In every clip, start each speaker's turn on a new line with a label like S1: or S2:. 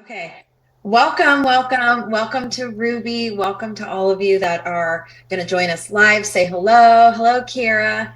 S1: Okay. Welcome to Ruby. Welcome to all of you that are going to join us live. Say hello. Hello, Kira.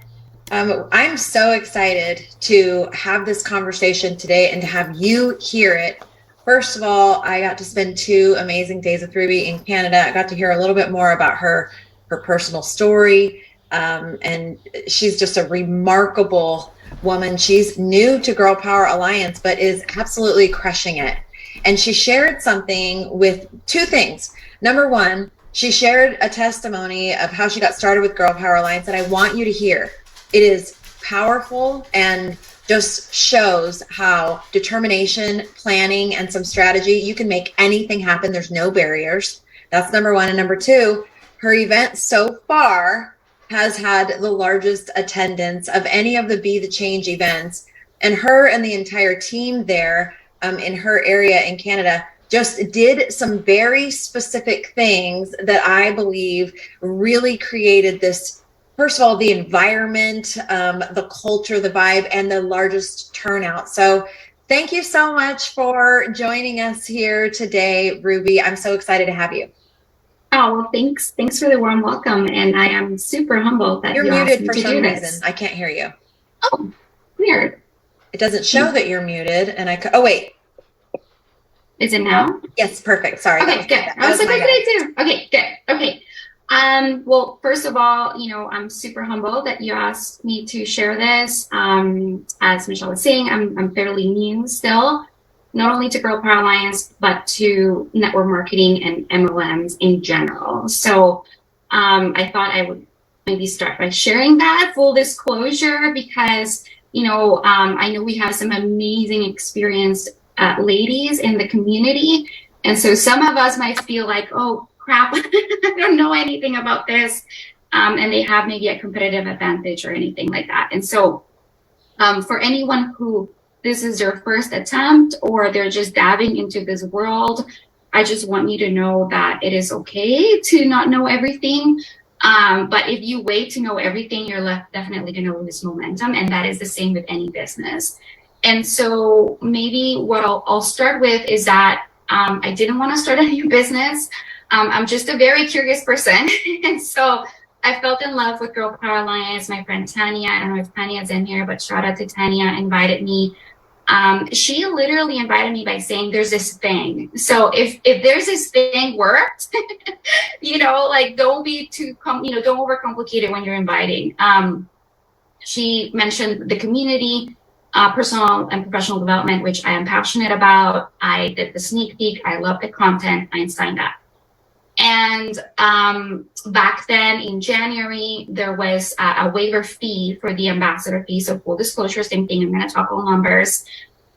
S1: I'm so excited to have this conversation today and to have you hear it. First of all, I got to spend 2 amazing days with Ruby in Canada. I got to hear a little bit more about her personal story. And she's just a remarkable woman. She's new to Girl Power Alliance, but is absolutely crushing it. And she shared something with two things. Number one, she shared a testimony of how she got started with Girl Power Alliance that I want you to hear. It is powerful and just shows how determination, planning, and some strategy, you can make anything happen. There's no barriers. That's number one. And number two, her event so far has had the largest attendance of any of the Be the Change events. And her and the entire team there in her area in Canada just did some very specific things that I believe really created this, first of all, the environment, the culture, the vibe, and the largest turnout. So thank you so much for joining us here today, Ruby. I'm so excited to have you.
S2: Oh, well, thanks. Thanks for the warm welcome. And I am super humbled that
S1: You're
S2: you asked
S1: muted
S2: me
S1: for
S2: to
S1: some
S2: do
S1: reason.
S2: this.
S1: I can't hear you.
S2: Oh, weird.
S1: It doesn't show that you're muted. And oh, wait.
S2: Is it now?
S1: Yes, perfect. Sorry.
S2: Okay, good. I was like, what did I do? Okay, good. Okay. Well, first of all, I'm super humbled that you asked me to share this. As Michelle was saying, I'm fairly new still, not only to Girl Power Alliance, but to network marketing and MLMs in general. So I thought I would maybe start by sharing that full disclosure because, I know we have some amazing experienced ladies in the community. And so some of us might feel like, oh, crap, I don't know anything about this. And they have maybe a competitive advantage or anything like that. And so for anyone who this is their first attempt or they're just dabbing into this world, I just want you to know that it is okay to not know everything. But if you wait to know everything, you're definitely going to lose momentum. And that is the same with any business. And so maybe what I'll start with is that I didn't want to start a new business. I'm just a very curious person. And so I felt in love with Girl Power Alliance. My friend Tanya, I don't know if Tanya's in here, but shout out to Tanya, invited me. She literally invited me by saying there's this thing. So if there's this thing worked, like don't be too, don't overcomplicate it when you're inviting. She mentioned the community, personal and professional development, which I am passionate about. I did the sneak peek. I love the content. I signed up. And back then in January, there was a waiver fee for the ambassador fee. So full disclosure, same thing. I'm going to talk all numbers.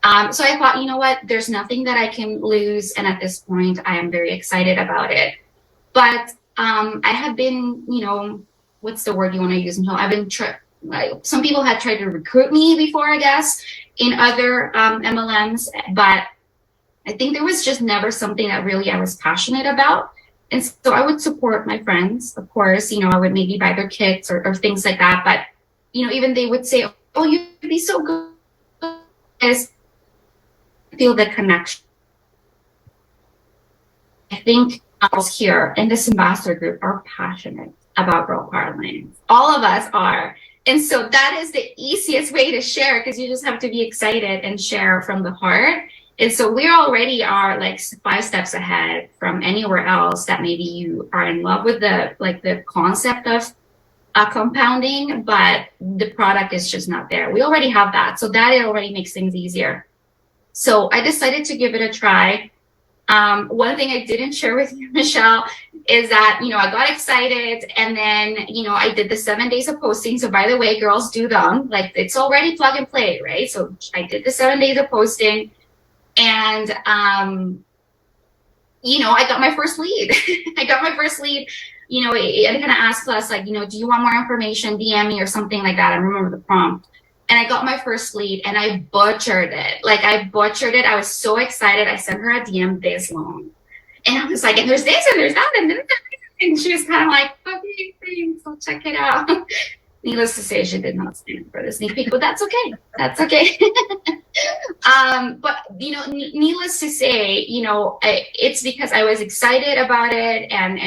S2: So I thought, you know what, there's nothing that I can lose. And at this point, I am very excited about it. But I have been, what's the word you want to use? I've been some people had tried to recruit me before, I guess, in other MLMs, but I think there was just never something that really I was passionate about. And so I would support my friends, of course, I would maybe buy their kits or things like that. But, even they would say, oh, you'd be so good. I feel the connection. I think us here in this ambassador group are passionate about Girl Power Alliance. All of us are. And so that is the easiest way to share because you just have to be excited and share from the heart. And so we already are like 5 steps ahead from anywhere else that maybe you are in love with the concept of compounding, but the product is just not there. We already have that. So that it already makes things easier. So I decided to give it a try. One thing I didn't share with you, Michelle, is that, I got excited and then, I did the 7 days of posting. So by the way, girls, do them. Like it's already plug and play, right? So I did the 7 days of posting and, I got my first lead. I got my first lead, and kind of asked us like, do you want more information? DM me or something like that. I remember the prompt. And I got my first lead and I butchered it. I was so excited. I sent her a DM this long. And I was like, and there's this and there's that and this. And she was kind of like, okay, thanks. I'll check it out. Needless to say, she did not stand for the sneak peek, but that's okay. That's okay. But needless to say, it's because I was excited about it, and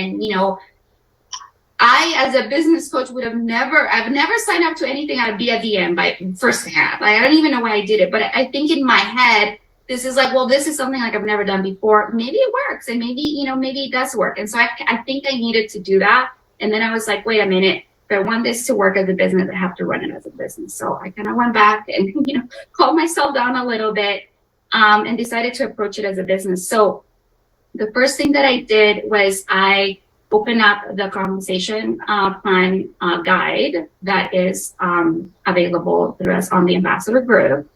S2: I, as a business coach, I've never signed up to anything at BFDM by firsthand. Like, I don't even know why I did it, but I think in my head, this is like, well, this is something like I've never done before. Maybe it works, and maybe it does work. And so I think I needed to do that. And then I was like, wait a minute, if I want this to work as a business, I have to run it as a business. So I kind of went back and, calmed myself down a little bit, and decided to approach it as a business. So the first thing that I did was I open up the compensation plan guide that is available through us on the ambassador group.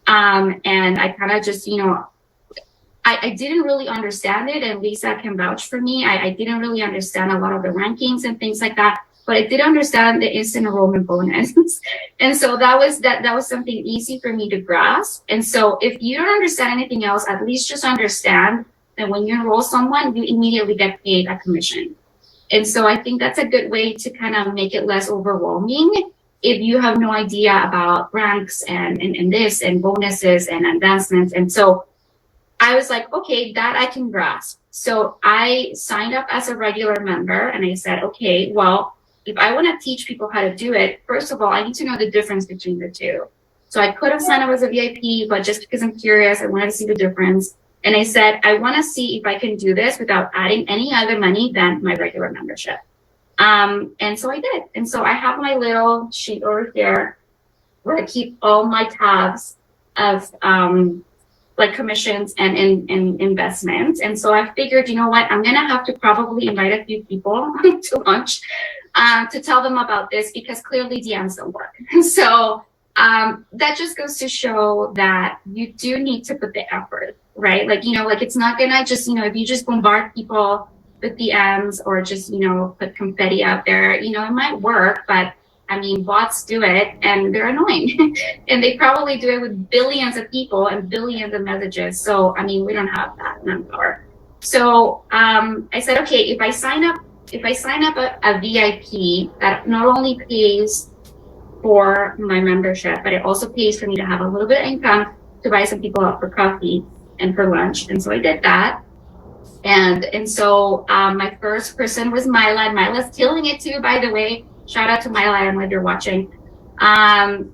S2: And I kind of just, I didn't really understand it, and Lisa can vouch for me. I didn't really understand a lot of the rankings and things like that, but I did understand the instant enrollment bonus. And so that was something easy for me to grasp. And so if you don't understand anything else, at least just understand that when you enroll someone, you immediately get paid a commission. And so I think that's a good way to kind of make it less overwhelming if you have no idea about ranks and this and bonuses and advancements. And so I was like, okay, that I can grasp. So I signed up as a regular member, and I said, okay, well, if I want to teach people how to do it, first of all, I need to know the difference between the two. So I could have signed up as a VIP, but just because I'm curious, I wanted to see the difference. And I said, I want to see if I can do this without adding any other money than my regular membership. And so I did. And so I have my little sheet over here where I keep all my tabs of like commissions and investments. And so I figured, you know what, I'm going to have to probably invite a few people to lunch to tell them about this, because clearly DMs don't work. So that just goes to show that you do need to put the effort, right? Like, it's not going to just, if you just bombard people with DMs or just, put confetti out there, it might work, but I mean, bots do it and they're annoying and they probably do it with billions of people and billions of messages. So, I mean, we don't have that manpower. So, I said, okay, if I sign up a VIP that not only pays for my membership, but it also pays for me to have a little bit of income to buy some people out for coffee and for lunch. And so I did that. And so my first person was Myla. Myla's killing it too, by the way. Shout out to Myla, I don't know if you're watching. And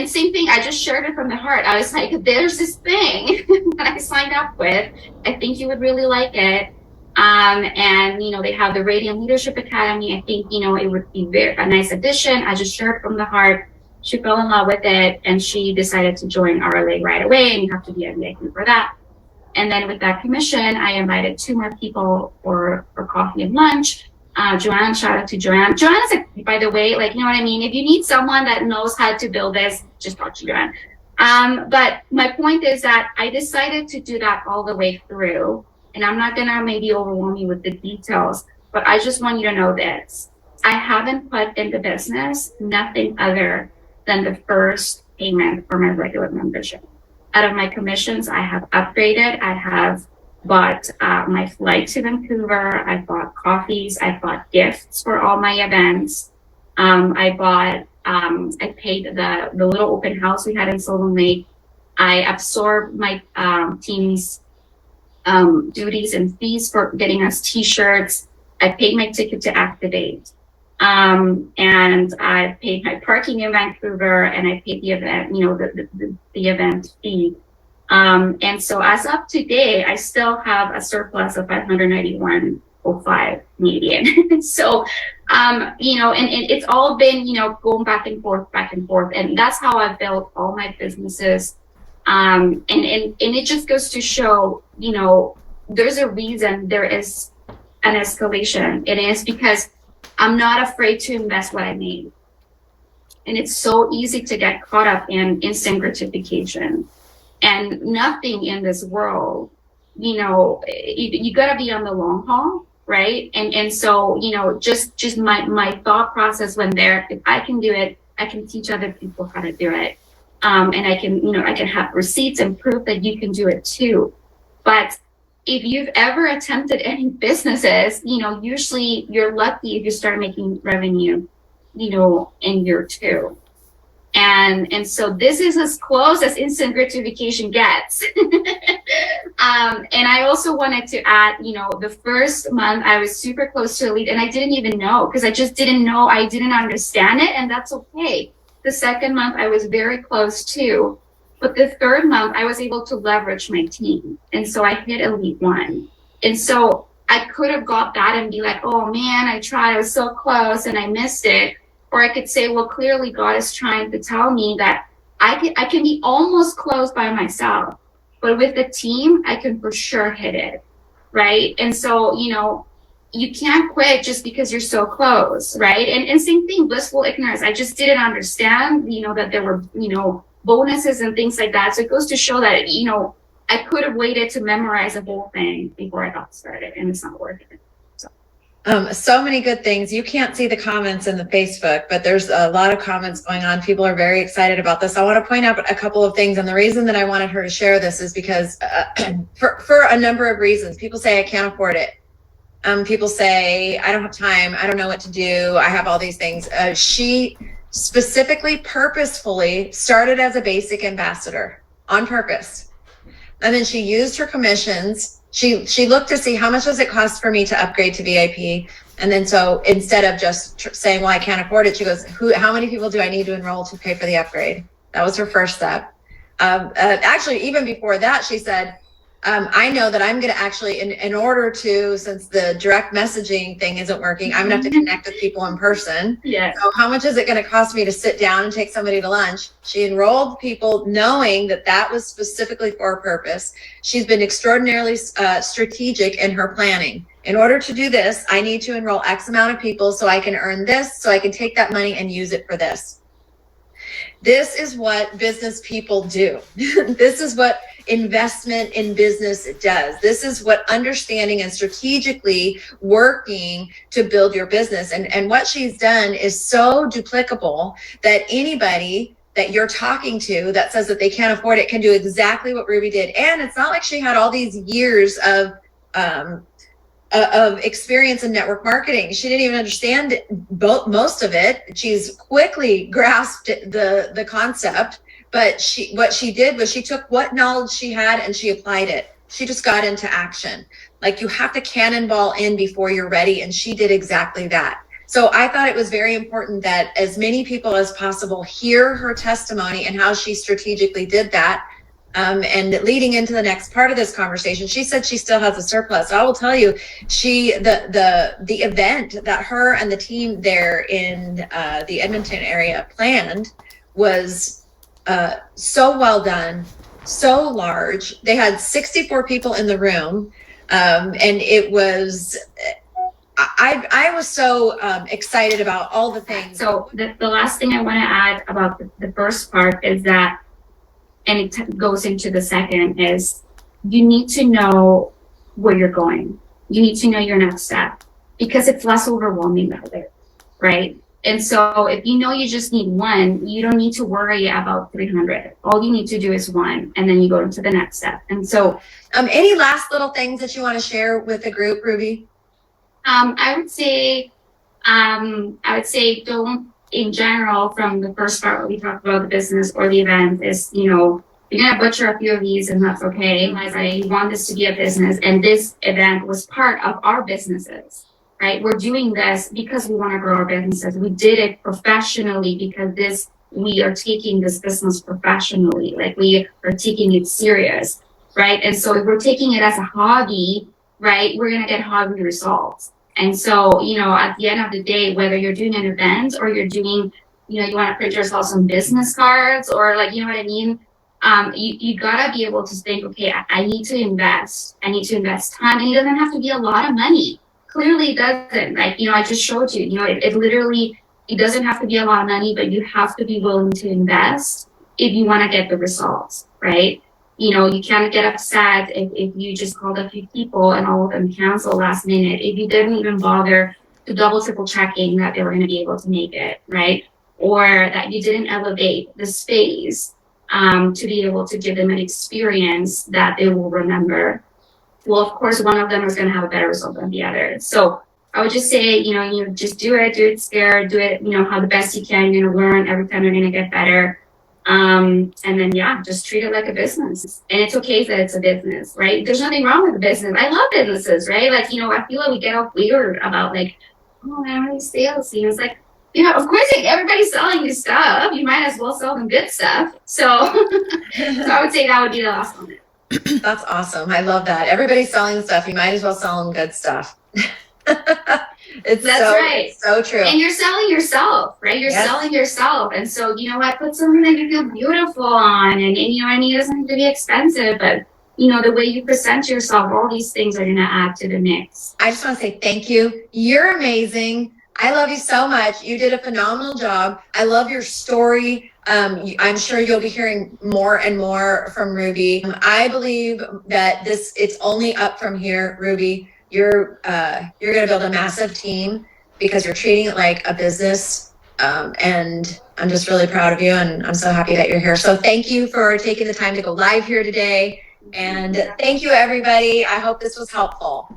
S2: same thing, I just shared it from the heart. I was like, there's this thing that I signed up with. I think you would really like it. And they have the Radiant Leadership Academy. I think, it would be a nice addition. I just shared from the heart. She fell in love with it, and she decided to join RLA right away, and you have to be a VIP for that. And then with that commission, I invited 2 more people for coffee and lunch. Joanne, shout out to Joanne. Joanne is, by the way, like, you know what I mean? If you need someone that knows how to build this, just talk to Joanne. But my point is that I decided to do that all the way through. And I'm not going to maybe overwhelm you with the details, but I just want you to know this. I haven't put in the business nothing other than the first payment for my regular membership. Out of my commissions, I have upgraded. I have bought my flight to Vancouver. I bought coffees. I bought gifts for all my events. I paid the little open house we had in Sylvan Lake. I absorbed my team's duties and fees for getting us t-shirts. I paid my ticket to activate. And I paid my parking in Vancouver, and I paid the event, the event fee. And so as of today, I still have a surplus of 591.05 Canadian. So, and it's all been, going back and forth. And that's how I've built all my businesses. And it just goes to show, there's a reason there is an escalation. It is because I'm not afraid to invest what I made. And it's so easy to get caught up in instant gratification. And nothing in this world, you got to be on the long haul, right? And so, just my thought process when there, if I can do it, I can teach other people how to do it. And I can have receipts and proof that you can do it too. But if you've ever attempted any businesses, usually you're lucky if you start making revenue, in year 2. And so this is as close as instant gratification gets. And I also wanted to add, the first month I was super close to a lead and I didn't even know because I just didn't know. I didn't understand it, and that's okay. The second month I was very close too. But the third month I was able to leverage my team. And so I hit Elite One. And so I could have got that and be like, oh man, I tried, I was so close and I missed it. Or I could say, well, clearly God is trying to tell me that I can be almost close by myself, but with the team, I can for sure hit it, right? And so, you can't quit just because you're so close, right? And same thing, blissful ignorance. I just didn't understand, that there were, bonuses and things like that. So it goes to show that, I could have waited to memorize the whole thing before I got started, and it's not worth it.
S1: So many good things. You can't see the comments in the Facebook, but there's a lot of comments going on. People are very excited about this. I want to point out a couple of things. And the reason that I wanted her to share this is because for a number of reasons. People say, I can't afford it. People say, I don't have time. I don't know what to do. I have all these things. She specifically, purposefully started as a basic ambassador on purpose. And then she used her commissions. She looked to see how much does it cost for me to upgrade to VIP. And then so instead of just saying, well, I can't afford it, she goes, how many people do I need to enroll to pay for the upgrade? That was her first step. Actually, even before that, she said, I know that I'm going to actually, in order to, since the direct messaging thing isn't working, I'm going to have to connect with people in person.
S2: Yeah.
S1: So how much is it going to cost me to sit down and take somebody to lunch? She enrolled people knowing that that was specifically for a purpose. She's been extraordinarily strategic in her planning. In order to do this, I need to enroll X amount of people so I can earn this, so I can take that money and use it for this. This is what business people do. This is what investment in business does. This is what understanding and strategically working to build your business. And what she's done is so duplicable that anybody that you're talking to that says that they can't afford it can do exactly what Ruby did. And it's not like she had all these years of experience in network marketing. She didn't even understand most of it. She's quickly grasped the concept, but what she did was she took what knowledge she had and she applied it. She just got into action. Like, you have to cannonball in before you're ready, and she did exactly that. So I thought it was very important that as many people as possible hear her testimony and how she strategically did that. And leading into the next part of this conversation, she said she still has a surplus. So I will tell you, the event that her and the team there in the Edmonton area planned was so well done, so large. They had 64 people in the room, and it was. I was so excited about all the things.
S2: So the last thing I want to add about the first part is that, and it goes into the second, is you need to know where you're going. You need to know your next step, because it's less overwhelming that way, right? And so if you know you just need one, you don't need to worry about 300. All you need to do is one, and then you go into the next step. And so
S1: any last little things that you want to share with the group, Ruby?
S2: I would say don't, in general, from the first part where we talked about the business or the event, is, you're going to butcher a few of these, and that's okay. Right? You want this to be a business, and this event was part of our businesses, right? We're doing this because we want to grow our businesses. We did it professionally because we are taking this business professionally. Like, we are taking it serious, right? And so if we're taking it as a hobby, right, we're going to get hobby results. And so, at the end of the day, whether you're doing an event or you're doing, you want to print yourself some business cards, or what I mean? You gotta be able to think, okay, I need to invest. I need to invest time. And it doesn't have to be a lot of money. Clearly it doesn't. Like, I just showed you, it literally, it doesn't have to be a lot of money, but you have to be willing to invest if you want to get the results, right? You can't get upset if you just called a few people and all of them cancel last minute, if you didn't even bother to double, triple checking that they were going to be able to make it, right? Or that you didn't elevate the space to be able to give them an experience that they will remember. Well, of course, one of them is going to have a better result than the other. So I would just say, just do it scared, do it, how the best you can. You're gonna learn every time. You're gonna get better. And then yeah, just treat it like a business. And it's okay that it's a business, right? There's nothing wrong with a business. I love businesses, right? Like, I feel like we get all weird about like, oh, man, are you sales? It's like, of course, like, everybody's selling you stuff. You might as well sell them good stuff. So, so I would say that would be the last one.
S1: That's awesome. I love that. Everybody's selling stuff. You might as well sell them good stuff. That's right. So true.
S2: And you're selling yourself, right? You're selling yourself. And so, put something that you feel beautiful on. And you know what I mean? It doesn't have to be expensive, but the way you present yourself, all these things are going to add to the mix.
S1: I just want to say thank you. You're amazing. I love you so much. You did a phenomenal job. I love your story. I'm sure you'll be hearing more and more from Ruby. I believe that it's only up from here, Ruby. You're going to build a massive team because you're treating it like a business. And I'm just really proud of you, and I'm so happy that you're here. So thank you for taking the time to go live here today. And thank you, everybody. I hope this was helpful.